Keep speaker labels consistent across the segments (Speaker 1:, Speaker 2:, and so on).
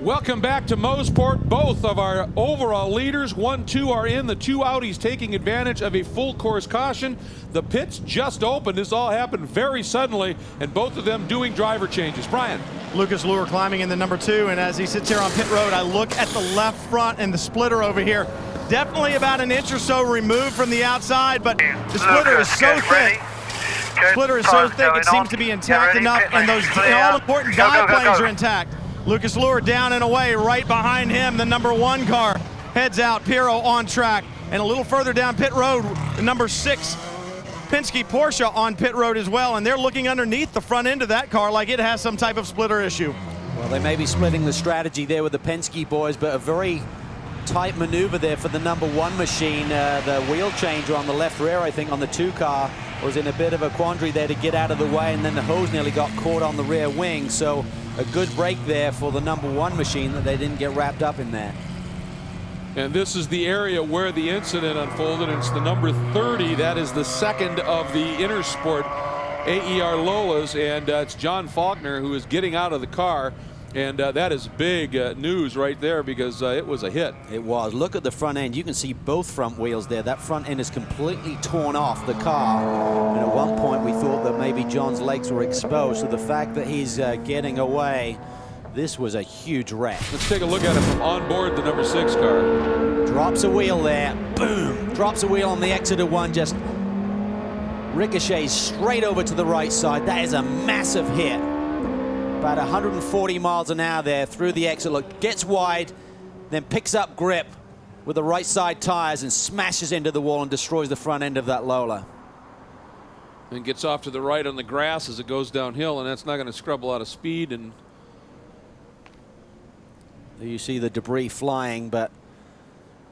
Speaker 1: Welcome back to Mosport. Both of our overall leaders, 1-2, are in. The two Audis taking advantage of a full course caution. The pits just opened. This all happened very suddenly, and both of them doing driver changes. Brian.
Speaker 2: Lucas Luhr climbing in the number 2, and as he sits here on pit road, I look at the left front and the splitter over here. Definitely about an inch or so removed from the outside, but the splitter is so thick. Splitter is so thick, it seems to be intact enough, and those all-important dive planes are intact. Lucas Luhr down and away. Right behind him, the number 1 car heads out. Pirro on track, and a little further down pit road, the number 6 Penske Porsche on pit road as well, and they're looking underneath the front end of that car like it has some type of splitter issue.
Speaker 3: Well, they may be splitting the strategy there with the Penske boys, but a very tight maneuver there for the number 1 machine. The wheel changer on the left rear, I think, on the 2 car was in a bit of a quandary there to get out of the way, and then the hose nearly got caught on the rear wing. So a good break there for the number 1 machine that they didn't get wrapped up in there.
Speaker 1: And this is the area where the incident unfolded. It's the number 30. That is the second of the Intersport AER Lolas, and it's John Faulkner who is getting out of the car. And that is big news right there, because it was a hit.
Speaker 3: It was. Look at the front end. You can see both front wheels there. That front end is completely torn off the car. And at one point we thought that maybe John's legs were exposed. So the fact that he's getting away, this was a huge wreck.
Speaker 1: Let's take a look at it from on board the number 6 car.
Speaker 3: Drops a wheel there. Boom. Drops a wheel on the exit of 1. Just ricochets straight over to the right side. That is a massive hit. About 140 miles an hour there through the exit. Look, gets wide, then picks up grip with the right side tires and smashes into the wall and destroys the front end of that Lola.
Speaker 1: And gets off to the right on the grass as it goes downhill, and that's not going to scrub a lot of speed. And
Speaker 3: there you see the debris flying, but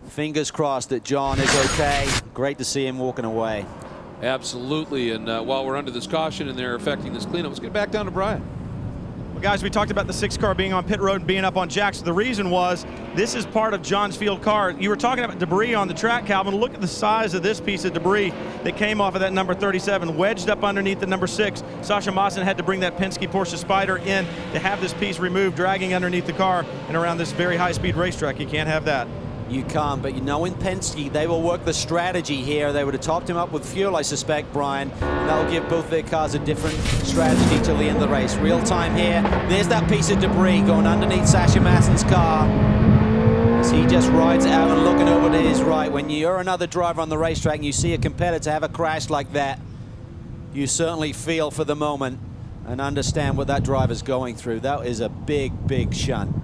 Speaker 3: fingers crossed that John is okay. Great to see him walking away.
Speaker 1: Absolutely. And while we're under this caution and they're affecting this cleanup, let's get back down to Brian.
Speaker 2: Guys, we talked about the 6 car being on pit road and being up on jacks. The reason was this is part of John's field car. You were talking about debris on the track, Calvin. Look at the size of this piece of debris that came off of that number 37, wedged up underneath the number 6. Sascha Maassen had to bring that Penske Porsche Spider in to have this piece removed, dragging underneath the car. And around this very high-speed racetrack, you can't have that.
Speaker 3: You can't, but you know, in Penske, they will work the strategy here. They would have topped him up with fuel, I suspect, Brian, and that'll give both their cars a different strategy till the end of the race. Real time here. There's that piece of debris going underneath Sascha Maassen's car as he just rides out and looking over to his right. When you're another driver on the racetrack and you see a competitor have a crash like that, you certainly feel for the moment and understand what that driver's going through. That is a big, big shunt.